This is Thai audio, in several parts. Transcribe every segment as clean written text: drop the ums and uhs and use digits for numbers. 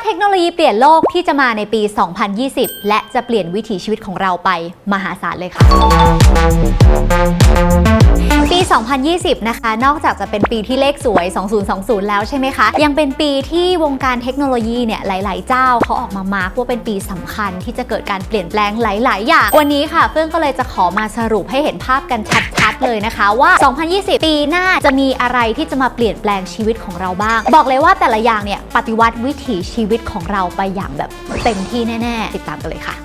เทคโนโลยีเปลี่ยนโลกที่จะมาในปี 2020 และจะเปลี่ยนวิถีชีวิตของเราไปมหาศาลเลยค่ะปี 2020 นะคะนอกจากจะเป็นปีที่เลขสวย 2020 แล้วใช่ไหมคะยังเป็นปีที่วงการเทคโนโลยีเนี่ยหลายๆเจ้าเขาออกมามาร์กว่าเป็นปีสำคัญที่จะเกิดการเปลี่ยนแปลงหลายๆอย่างวันนี้ค่ะเฟื่องก็เลยจะขอมาสรุปให้เห็นภาพกันชัดๆเลยนะคะว่า 2020 ปีหน้าจะมีอะไรที่จะมาเปลี่ยนแปลงชีวิตของเราบ้างบอกเลยว่าแต่ละอย่างเนี่ยปฏิวัติวิถีชีวิตของเราไปอย่างแบบเต็มที่แน่ๆติดตามกันเลยค่ะ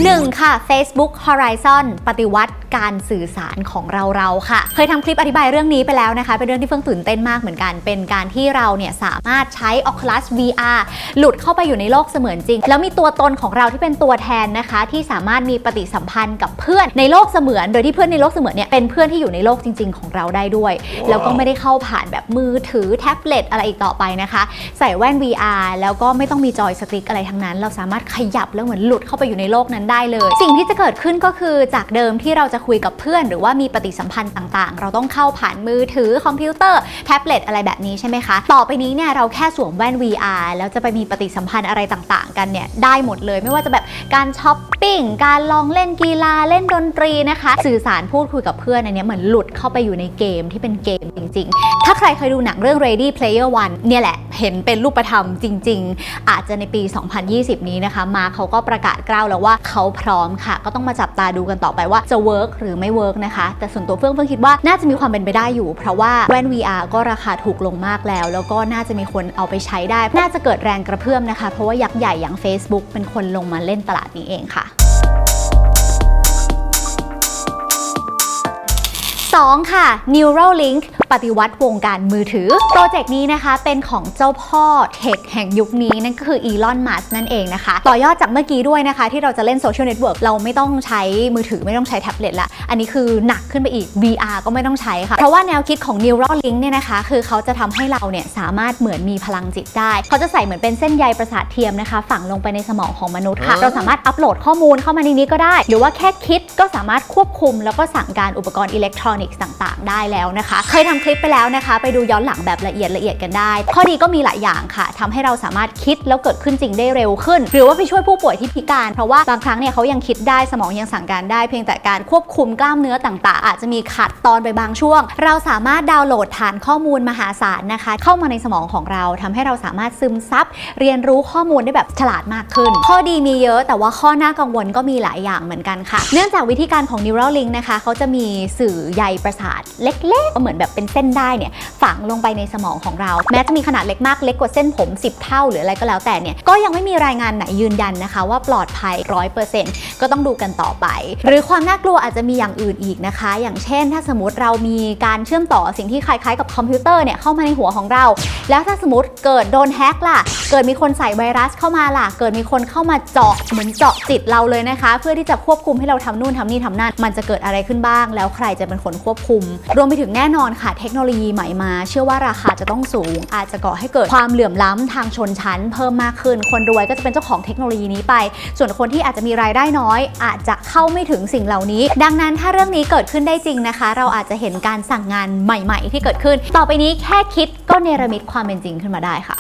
1 ค่ะ Facebook Horizon ปฏิวัติการสื่อสารของเราค่ะเคยทำคลิปอธิบายเรื่องนี้ไปแล้วนะคะเป็นเรื่องที่เฟื่องตื่นเต้นมากเหมือนกันเป็นการที่เราเนี่ยสามารถใช้ Oculus VR หลุดเข้าไปอยู่ในโลกเสมือนจริงแล้วมีตัวตนของเราที่เป็นตัวแทนนะคะที่สามารถมีปฏิสัมพันธ์กับเพื่อนในโลกเสมือนโดยที่เพื่อนในโลกเสมือนเนี่ยเป็นเพื่อนที่อยู่ในโลกจริงๆของเราได้ด้วยแล้วก็ไม่ได้เข้าผ่านแบบมือถือแท็บเล็ตอะไรอีกต่อไปนะคะใส่แว่น VR แล้วก็ไม่ต้องมีจอยสติ๊กอะไรทั้งนั้นเราสามารถขยับแล้วเหมือนหลุดเข้าไปอยู่ในโลกนั้นได้เลยสิ่งที่จะเกิดขึ้นก็คือจากเดิมที่เราจะคุยกับเพื่อนหรือว่ามีปฏิสัมพันธ์ต่างๆเราต้องเข้าผ่านมือถือคอมพิวเตอร์แท็บเล็ตอะไรแบบนี้ใช่ไหมคะต่อไปนี้เนี่ยเราแค่สวมแว่น VR แล้วจะไปมีปฏิสัมพันธ์อะไรต่างๆกันเนี่ยได้หมดเลยไม่ว่าจะแบบการช้อปปิ้งการลองเล่นกีฬาเล่นดนตรีนะคะสื่อสารพูดคุยกับเพื่อนอันนี้เหมือนหลุดเข้าไปอยู่ในเกมที่เป็นเกมจริงๆถ้าใครเคยดูหนังเรื่อง Ready Player One เนี่ยแหละเห็นเป็นรูปธรรมจริงๆอาจจะในปี 2020 นี้นะคะมาเขาก็ประกาศกล้าวแล้วว่าเขาพร้อมค่ะก็ต้องมาจับตาดูกันต่อไปว่าจะเวิร์กหรือไม่เวิร์กนะคะแต่ส่วนตัวเฟื่องคิดว่าน่าจะมีความเป็นไปได้อยู่เพราะว่าแว่น VR ก็ราคาถูกลงมากแล้วก็น่าจะมีคนเอาไปใช้ได้น่าจะเกิดแรงกระเพื่อมนะคะเพราะว่ายักษ์ใหญ่อย่าง Facebook เป็นคนลงมาเล่นตลาดนี้เองค่ะ2 ค่ะ Neuralink ปฏิวัติวงการมือถือโปรเจกต์นี้นะคะเป็นของเจ้าพ่อเทคแห่งยุคนี้นั่นก็คืออีลอน มัสก์นั่นเองนะคะต่อยอดจากเมื่อกี้ด้วยนะคะที่เราจะเล่นโซเชียลเน็ตเวิร์กเราไม่ต้องใช้มือถือไม่ต้องใช้แท็บเล็ตละอันนี้คือหนักขึ้นไปอีก VR ก็ไม่ต้องใช้ค่ะเพราะว่าแนวคิดของ Neuralink เนี่ยนะคะคือเขาจะทำให้เราเนี่ยสามารถเหมือนมีพลังจิตได้เขาจะใส่เหมือนเป็นเส้นใยประสาทเทียมนะคะฝังลงไปในสมองของมนุษย์ค่ะเราสามารถอัปโหลดข้อมูลเข้ามาในนี้ก็ได้หรือว่าแค่คิดก็สามารถควบคุมแล้วก็สั่งการอุปกรณ์อิเล็กทรอนิกส์ต่างๆได้แล้วนะคะเคยทำคลิปไปแล้วนะคะไปดูย้อนหลังแบบละเอียดกันได้ข้อดีก็มีหลายอย่างค่ะทำให้เราสามารถคิดแล้วเกิดขึ้นจริงได้เร็วขึ้นหรือว่าไปช่วยผู้ป่วยที่พิการเพราะว่าบางครั้งเนี่ยเขายังคิดได้สมองยังสั่งการได้เพียงแต่การควบคุมกล้ามเนื้อต่างๆอาจจะมีขัดตอนไปบางช่วงเราสามารถดาวน์โหลดฐานข้อมูลมหาศาลนะคะเข้ามาในสมองของเราทำให้เราสามารถซึมซับเรียนรู้ข้อมูลได้แบบฉลาดมากขึ้นข้อดีมีเยอะแต่ว่าข้อน่ากังวลก็มีหลายอย่างเหมือนกันค่ะเนื่องจากวิธีการของ Neuralink นะคะเขาจะมีสื่อใยประสาทเล็กๆเหมือนแบบเป็นเส้นได้เนี่ยฝังลงไปในสมองของเราแม้จะมีขนาดเล็กมากเล็กกว่าเส้นผม10 เท่าหรืออะไรก็แล้วแต่เนี่ยก็ยังไม่มีรายงานไหนยืนยันนะคะว่าปลอดภัย 100% ก็ต้องดูกันต่อไปหรือความน่ากลัวอาจจะมีอย่างอื่นอีกนะคะอย่างเช่นถ้าสมมติเรามีการเชื่อมต่อสิ่งที่คล้ายๆกับคอมพิวเตอร์เนี่ยเข้ามาในหัวของเราแล้วถ้าสมมติเกิดโดนแฮกล่ะเกิดมีคนใส่ไวรัสเข้ามาล่ะเกิดมีคนเข้ามาเจาะเหมือนเจาะจิตเราเลยนะคะเพื่อที่จะควบคุมให้เราทำนู่นทำนี่ทำนั่นมันจะเกิดอะไรขึ้นบ้างแล้วใครจะเป็นคนควบคุมรวมไปถึงแน่นอนค่ะเทคโนโลยีใหม่มาเชื่อว่าราคาจะต้องสูงอาจจะก่อให้เกิดความเหลื่อมล้ำทางชนชั้นเพิ่มมากขึ้นคนรวยก็จะเป็นเจ้าของเทคโนโลยีนี้ไปส่วนคนที่อาจจะมีรายได้น้อยอาจจะเข้าไม่ถึงสิ่งเหล่านี้ดังนั้นถ้าเรื่องนี้เกิดขึ้นได้จริงนะคะเราอาจจะเห็นการสั่งงานใหม่ๆที่เกิดขึ้นต่อไปนี้แค่คิดก็เนรมิตความเป็นจริงขึ้นมาได้ค่ะ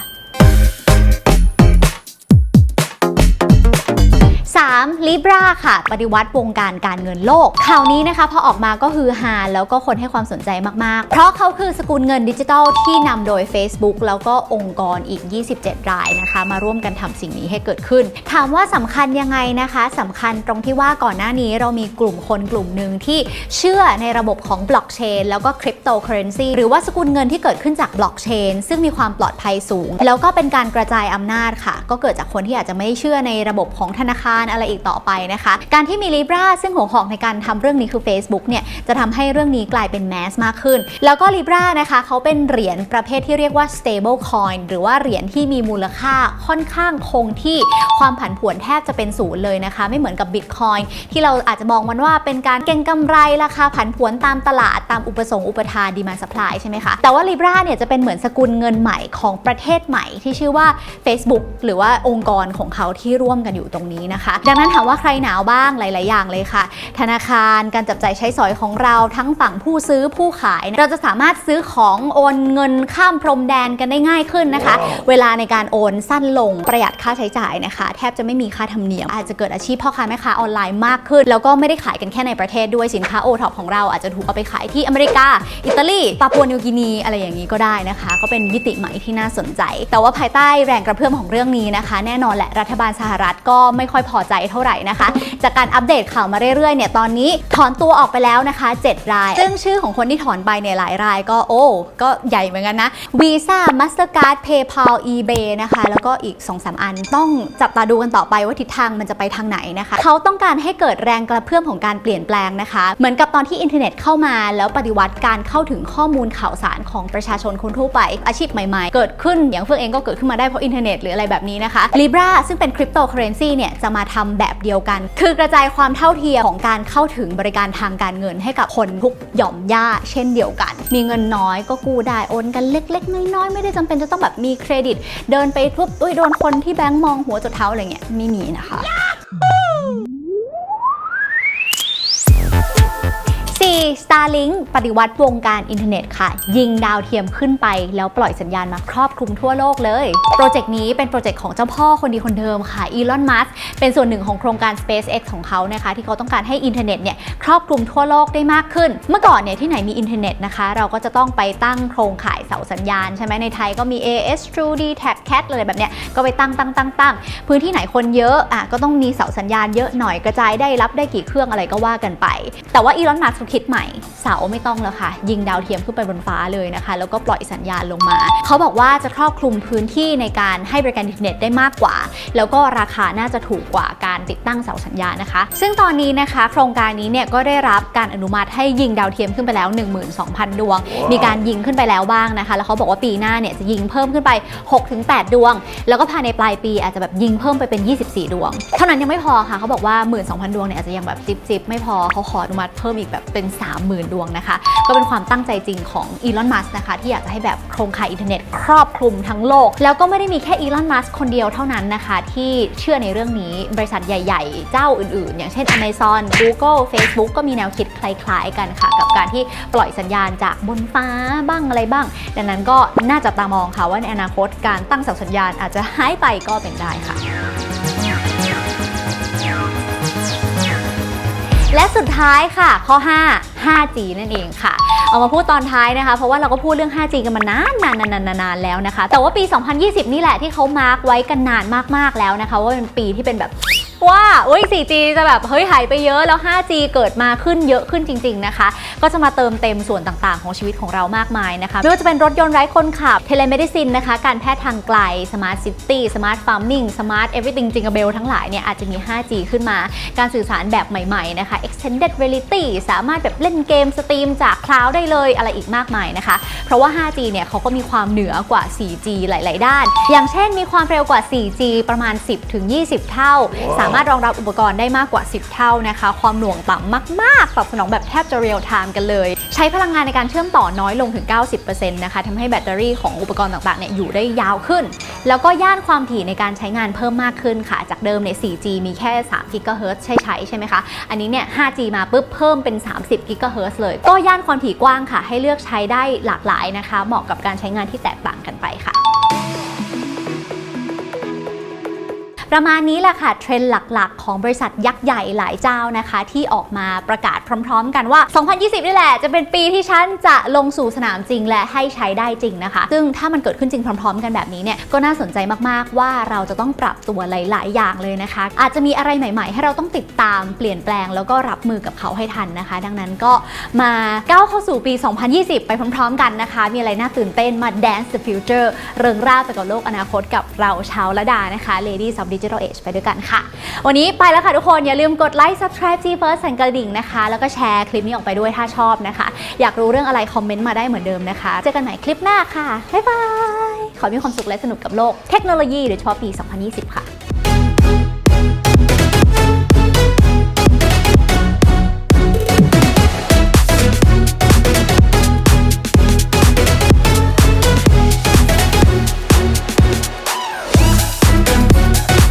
3. Libra ค่ะปฏิวัติวงการการเงินโลกข่าวนี้นะคะพอออกมาก็ฮือฮาแล้วก็คนให้ความสนใจมากๆเพราะเขาคือสกุลเงินดิจิทัลที่นำโดย Facebook แล้วก็องค์กรอีก27 รายนะคะมาร่วมกันทำสิ่งนี้ให้เกิดขึ้นถามว่าสำคัญยังไงนะคะสำคัญตรงที่ว่าก่อนหน้านี้เรามีกลุ่มคนกลุ่มหนึ่งที่เชื่อในระบบของบล็อกเชนแล้วก็คริปโตเคอเรนซีหรือว่าสกุลเงินที่เกิดขึ้นจากบล็อกเชนซึ่งมีความปลอดภัยสูงแล้วก็เป็นการกระจายอำนาจค่ะก็เกิดจากคนที่อาจจะไม่เชื่อในระบบของธนาคารอะไรอีกต่อไปนะคะการที่มี Libra ซึ่งหัวหอกในการทำเรื่องนี้คือ Facebook เนี่ยจะทำให้เรื่องนี้กลายเป็นแมสมากขึ้นแล้วก็ Libra นะคะเขาเป็นเหรียญประเภทที่เรียกว่า stable coin หรือว่าเหรียญที่มีมูลค่าค่อนข้างคงที่ความผันผวนแทบจะเป็นศูนย์เลยนะคะไม่เหมือนกับ Bitcoin ที่เราอาจจะมองมันว่าเป็นการเก็งกำไรราคาผันผวนตามตลาดตามอุปสงค์อุปทาน demand supply ใช่ไหมคะแต่ว่า Libra เนี่ยจะเป็นเหมือนสกุลเงินใหม่ของประเทศใหม่ที่ชื่อว่า Facebook หรือว่าองค์กรของเขาที่ร่วมกันอยู่ตรงนี้นะคะ ดังนั้นถามว่าใครหนาวบ้างหลายๆอย่างเลยค่ะธนาคารการจับจ่ายใช้สอยของเราทั้งฝั่งผู้ซื้อผู้ขายเราจะสามารถซื้อของโอนเงินข้ามพรมแดนกันได้ง่ายขึ้นนะคะเวลาในการโอนสั้นลงประหยัดค่าใช้จ่ายนะคะแทบจะไม่มีค่าธรรมเนียมอาจจะเกิดอาชีพพ่อค้าแม่ค้าออนไลน์มากขึ้นแล้วก็ไม่ได้ขายกันแค่ในประเทศด้วยสินค้าโอท็อปของเราอาจจะถูกเอาไปขายที่อเมริกาอิตาลีปาปัวนิวกินีอะไรอย่างนี้ก็ได้นะคะก็เป็นมิติใหม่ที่น่าสนใจแต่ว่าภายใต้แรงกระเพื่อมของเรื่องนี้นะคะแน่นอนแหละรัฐบาลสหรัฐก็ไม่ค่อยพอใจเท่าไหร่นะคะจากการอัปเดตข่าวมาเรื่อยๆเนี่ยตอนนี้ถอนตัวออกไปแล้วนะคะ7รายซึ่งชื่อของคนที่ถอนไปเนี่ยหลายรายก็ใหญ่เหมือนกันนะ Visa Mastercard PayPal eBay นะคะแล้วก็อีก 2-3 อันต้องจับตาดูกันต่อไปว่าทิศทางมันจะไปทางไหนนะคะเขาต้องการให้เกิดแรงกระเพื่อมของการเปลี่ยนแปลงนะคะเหมือนกับตอนที่อินเทอร์เน็ตเข้ามาแล้วปฏิวัติการเข้าถึงข้อมูลข่าวสารของประชาชนคนทั่วไปอาชีพใหม่ๆเกิดขึ้นอย่างเฟื่องเองก็เกิดขึ้นมาได้เพราะอินเทอร์เน็ตหรืออะไรแบบนี้นะคะ Libra ซึ่งเป็นคริปโตเคอเรนซีเนี่ยจะมาทำแบบเดียวกันคือกระจายความเท่าเทียมของการเข้าถึงบริการทางการเงินให้กับคนทุกหย่อมย่าเช่นเดียวกันมีเงินน้อยก็กู้ได้โอนกันเล็กๆน้อยๆไม่ได้จำเป็นจะต้องแบบมีเครดิตเดินไปปุ๊บโดนคนที่แบงก์มองหัวจดเท้าอะไรเงี้ยไม่มีนะคะStarlink ปฏิวัติวงการอินเทอร์เน็ตค่ะยิงดาวเทียมขึ้นไปแล้วปล่อยสัญญาณมาครอบคลุมทั่วโลกเลยโปรเจกต์นี้เป็นโปรเจกต์ของเจ้าพ่อคนดีคนเดิมค่ะอีลอน มัสก์เป็นส่วนหนึ่งของโครงการ SpaceX ของเขานะคะที่เขาต้องการให้อินเทอร์เน็ตเนี่ยครอบคลุมทั่วโลกได้มากขึ้นเมื่อก่อนเนี่ยที่ไหนมีอินเทอร์เน็ตนะคะเราก็จะต้องไปตั้งโครงข่ายเสาสัญญาณใช่ไหมในไทยก็มี AS True D-Tap CAT อะไรแบบเนี้ยก็ไปตั้งพื้นที่ไหนคนเยอะก็ต้องมีเสาสัญญาณเยอะหน่อยกระจายได้รับได้กี่เครื่องอะไรก็ว่ากันไปแต่ว่าอีลอน มัสก์คิดใหม่เสาไม่ต้องแล้วค่ะยิงดาวเทียมขึ้นไปบนฟ้าเลยนะคะแล้วก็ปล่อยสัญญาณลงมาเขาบอกว่าจะครอบคลุมพื้นที่ในการให้บริการอินเทอร์เน็ตได้มากกว่าแล้วก็ราคาน่าจะถูกกว่าการติดตั้งเสาสัญญาณนะคะซึ่งตอนนี้นะคะโครงการนี้เนี่ยก็ได้รับการอนุมัติให้ยิงดาวเทียมขึ้นไปแล้ว 12,000 ดวงมีการยิงขึ้นไปแล้วบ้างนะคะแล้วเขาบอกว่าปีหน้าเนี่ยจะยิงเพิ่มขึ้นไป 6-8 ดวงแล้วก็ภายในปลายปีอาจจะแบบยิงเพิ่มไปเป็น24 ดวงเท่านั้นยังไม่พอค่ะเขาบอกว่า 12,000 ดวงเนี่ยอาจจะยังแบบจิบไม่พอเขาขออนุมัติเพิ่มอีกแบบเป็น 30,000 ดวงนะคะก็เป็นความตั้งใจจริงของอีลอน มัสก์นะคะที่อยากจะให้แบบโครงข่ายอินเทอร์เน็ตครอบคลุมทั้งโลกแล้วก็ไม่ได้มีแค่อีลอน มัสก์คนเดียวเท่านั้นนะคะที่เชื่อในเรื่องนี้บริษัทใหญ่ๆเจ้าอื่นๆอย่างเช่น Amazon Google Facebook ก็มีแนวคิดคล้ายๆกันค่ะกับการที่ปล่อยสัญญาณจากบนฟ้าบ้างอะไรบ้างดังนั้นก็น่าจับตามองค่ะว่าในอนาคตการตั้งเสาสัญญาณอาจจะหายไปก็เป็นได้ค่ะและสุดท้ายค่ะข้อ 5G นั่นเองค่ะเอามาพูดตอนท้ายนะคะเพราะว่าเราก็พูดเรื่อง 5G กันมานานแล้วนะคะแต่ว่าปี 2020 นี่แหละที่เขามาร์กไว้กันนานมากๆแล้วนะคะว่าเป็นปีที่เป็นแบบว่า4G จะแบบหายไปเยอะแล้ว 5G เกิดมาขึ้นเยอะขึ้นจริงๆนะคะก็จะมาเติมเต็มส่วนต่างๆของชีวิตของเรามากมายนะคะไม่ว่าจะเป็นรถยนต์ไร้คนขับเทเลเมดิซินนะคะการแพทย์ทางไกลสมาร์ทซิตี้สมาร์ทฟาร์มมิ่งสมาร์ทเอเวอร์थिงจิงเบลทั้งหลายเนี่ยอาจจะมี 5G ขึ้นมาการสื่อสารแบบใหม่ๆนะคะ extended reality สามารถแบบเล่นเกมสตรีมจากคลาวด์ได้เลยอะไรอีกมากมายนะคะเพราะว่า 5G เนี่ยเขาก็มีความเหนือกว่า 4G หลายๆด้านอย่างเช่นมีความเร็วกว่า 4G ประมาณ 10-20 เท่าสามารถรองรับอุปกรณ์ได้มากกว่า10เท่านะคะความหน่วงต่ำมากๆตอบสนองแบบแทบจะเรียลไทม์กันเลยใช้พลังงานในการเชื่อมต่อน้อยลงถึง 90% นะคะทำให้แบตเตอรี่ของอุปกรณ์ต่างๆเนี่ยอยู่ได้ยาวขึ้นแล้วก็ย่านความถี่ในการใช้งานเพิ่มมากขึ้นค่ะจากเดิมเนี่ย 4G มีแค่3 GHz ใช่ไหมคะอันนี้เนี่ย 5G มาปุ๊บเพิ่มเป็น30 GHz เลยก็ย่านความถี่กว้างค่ะให้เลือกใช้ได้หลากหลายนะคะเหมาะกับการใช้งานที่แตกต่างกันไปค่ะประมาณนี้แหละค่ะเทรนด์หลักๆของบริษัทยักษ์ใหญ่หลายเจ้านะคะที่ออกมาประกาศพร้อมๆกันว่า 2020 นี่แหละจะเป็นปีที่ฉันจะลงสู่สนามจริงและให้ใช้ได้จริงนะคะซึ่งถ้ามันเกิดขึ้นจริงพร้อมๆกันแบบนี้เนี่ยก็น่าสนใจมากๆว่าเราจะต้องปรับตัวหลายๆอย่างเลยนะคะอาจจะมีอะไรใหม่ๆให้เราต้องติดตามเปลี่ยนแปลงแล้วก็รับมือกับเขาให้ทันนะคะดังนั้นก็มาก้าวเข้าสู่ปี 2020 ไปพร้อมๆกันนะคะมีอะไรน่าตื่นเต้นมา Dance the Future เริงร่าไปกับโลกอนาคตกับเราชาวละดานะคะ Ladies of Digital Age ไปด้วยกันค่ะวันนี้ไปแล้วค่ะทุกคนอย่าลืมกดไลค์ Subscribe G First สั่นกระดิ่งนะคะแล้วก็แชร์คลิปนี้ออกไปด้วยถ้าชอบนะคะอยากรู้เรื่องอะไรคอมเมนต์มาได้เหมือนเดิมนะคะเจอกันใหม่คลิปหน้าค่ะบ๊ายบายขอมีความสุขและสนุกกับโลกเทคโนโลยีโดยเฉพาะปี 2020 ค่ะ